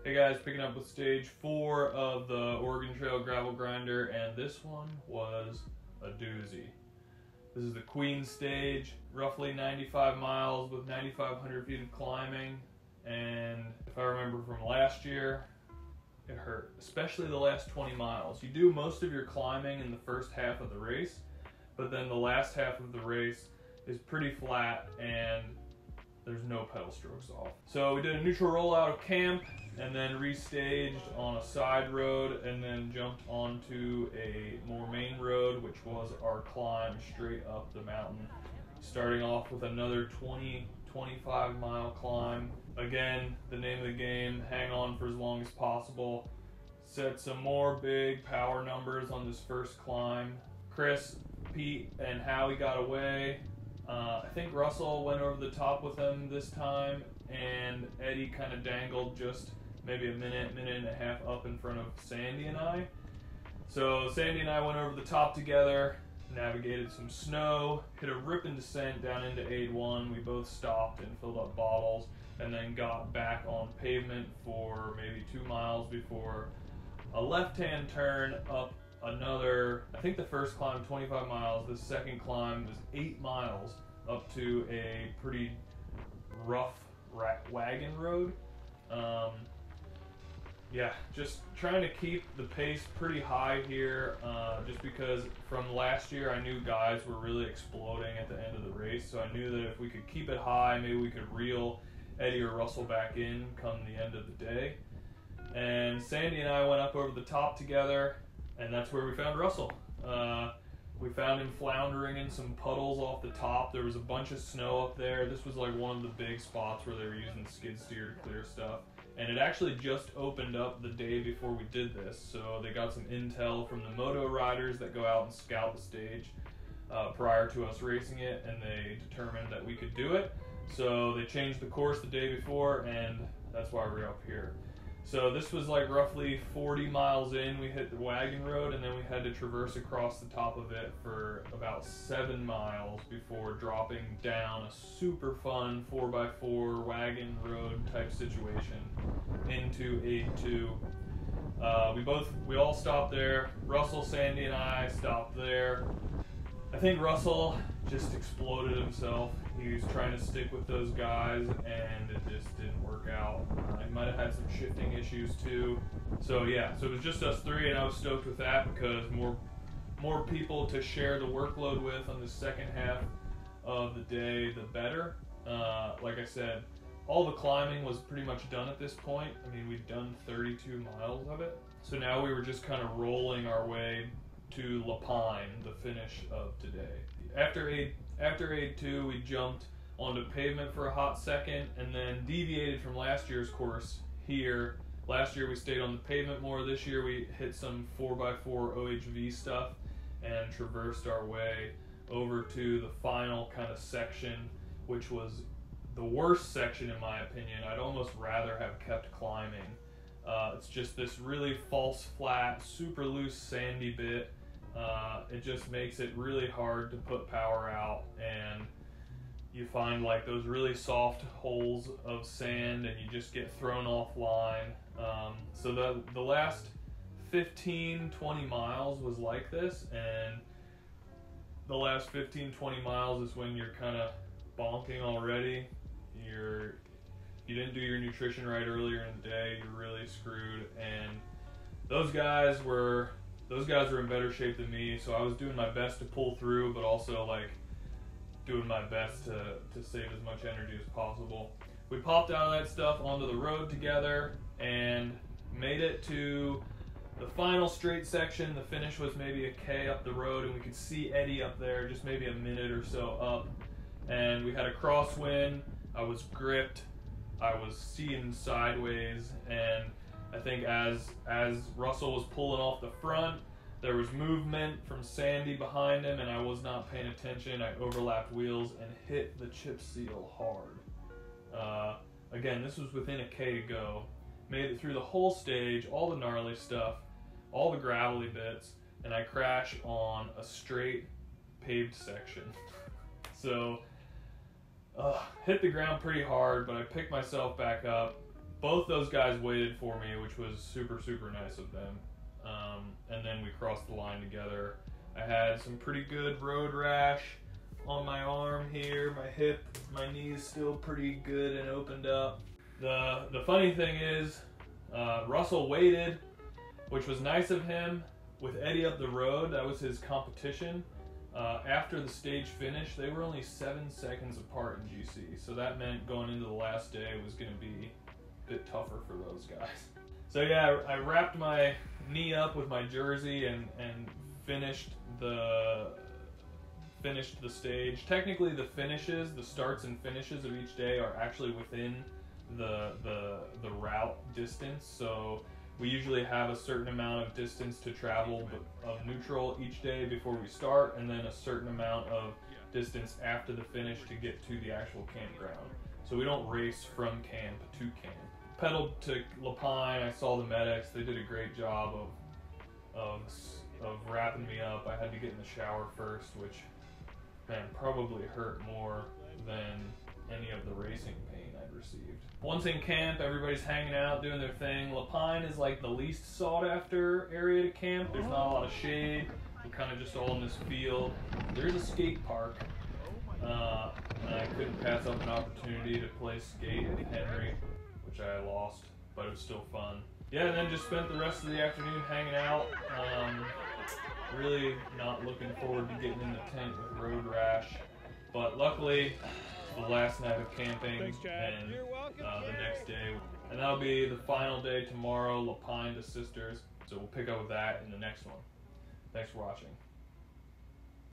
Hey guys, picking up with stage 4 of the Oregon Trail gravel grinder, and this one was a doozy. This is the Queen stage, roughly 95 miles with 9,500 feet of climbing, and if I remember from last year, it hurt, especially the last 20 miles. You do most of your climbing in the first half of the race, but then the last half of the race is pretty flat and there's no pedal strokes off. So we did a neutral rollout of camp and then restaged on a side road and then jumped onto a more main road, which was our climb straight up the mountain. Starting off with another 25 mile climb. Again, the name of the game, hang on for as long as possible. Set some more big power numbers on this first climb. Chris, Pete, and Howie got away. I think Russell went over the top with him this time, and Eddie kind of dangled just maybe a minute and a half up in front of Sandy and I. So Sandy and I went over the top together, navigated some snow, hit a ripping descent down into Aid 1. We both stopped and filled up bottles, and then got back on pavement for maybe 2 miles before a left-hand turn up another, I think the first climb 25 miles, the second climb was 8 miles up to a pretty rough wagon road. Yeah, just trying to keep the pace pretty high here, just because from last year I knew guys were really exploding at the end of the race, so I knew that if we could keep it high, maybe we could reel Eddie or Russell back in come the end of the day. And Sandy and I went up over the top together, and that's where we found Russell. We found him floundering in some puddles off the top. There was a bunch of snow up there. This was like one of the big spots where they were using the skid steer to clear stuff. And it actually just opened up the day before we did this, so they got some intel from the moto riders that go out and scout the stage prior to us racing it, and they determined that we could do it. So they changed the course the day before, and that's why we're up here. So this was like roughly 40 miles in, we hit the Wagon Road, and then we had to traverse across the top of it for about 7 miles before dropping down a super fun 4x4 wagon road type situation into Aid 2. We all stopped there. Russell, Sandy, and I stopped there. I think Russell just exploded himself. He was trying to stick with those guys, and it just didn't work out. He might have had some shifting issues too. So yeah, so it was just us three, and I was stoked with that because more people to share the workload with on the second half of the day, the better. Like I said, all the climbing was pretty much done at this point. I mean, we'd done 32 miles of it. So now we were just kind of rolling our way to La Pine, the finish of today. After Aid 2, we jumped onto pavement for a hot second and then deviated from last year's course here. Last year we stayed on the pavement more. This year we hit some 4x4 OHV stuff and traversed our way over to the final kind of section, which was the worst section in my opinion. I'd almost rather have kept climbing. It's just this really false flat, super loose sandy bit. It just makes it really hard to put power out, and you find like those really soft holes of sand and you just get thrown offline. So the last 15-20 miles was like this, and the last 15-20 miles is when you're kind of bonking already. You didn't do your nutrition right earlier in the day, you're really screwed, and those guys were in better shape than me, so I was doing my best to pull through, but also like doing my best to save as much energy as possible. We popped out of that stuff onto the road together and made it to the final straight section. The finish was maybe a K up the road, and we could see Eddie up there just maybe a minute or so up, and we had a crosswind. I was gripped, I was seeing sideways, and I think as Russell was pulling off the front, there was movement from Sandy behind him, and I was not paying attention. I overlapped wheels and hit the chip seal hard. Again, this was within a K to go. Made it through the whole stage, all the gnarly stuff, all the gravelly bits, and I crash on a straight paved section. So hit the ground pretty hard, but I picked myself back up, both those guys waited for me, which was super, super nice of them. And then we crossed the line together. I had some pretty good road rash on my arm here, my hip, my knee's still pretty good and opened up. The funny thing is, Russell waited, which was nice of him. With Eddie up the road, that was his competition. After the stage finished, they were only 7 seconds apart in GC, so that meant going into the last day was going to be a bit tougher for those guys. So yeah, I wrapped my knee up with my jersey and finished the stage. Technically, the finishes, the starts and finishes of each day are actually within the route distance. So we usually have a certain amount of distance to travel of neutral each day before we start, and then a certain amount of distance after the finish to get to the actual campground. So we don't race from camp to camp. Pedaled to Lapine, I saw the medics, they did a great job of wrapping me up. I had to get in the shower first, which, man, probably hurt more than any of the racing pain I'd received. Once in camp, everybody's hanging out, doing their thing. Lapine is like the least sought after area to camp. There's not a lot of shade. We're kind of just all in this field. There's a skate park. And I couldn't pass up an opportunity to play skate with Henry, which I lost, but it was still fun. Yeah, and then just spent the rest of the afternoon hanging out. Really not looking forward to getting in the tent with road rash, but luckily the last night of camping. Thanks, and the next day, and that'll be the final day tomorrow, Lapine to Sisters, so we'll pick up with that in the next one. Thanks for watching.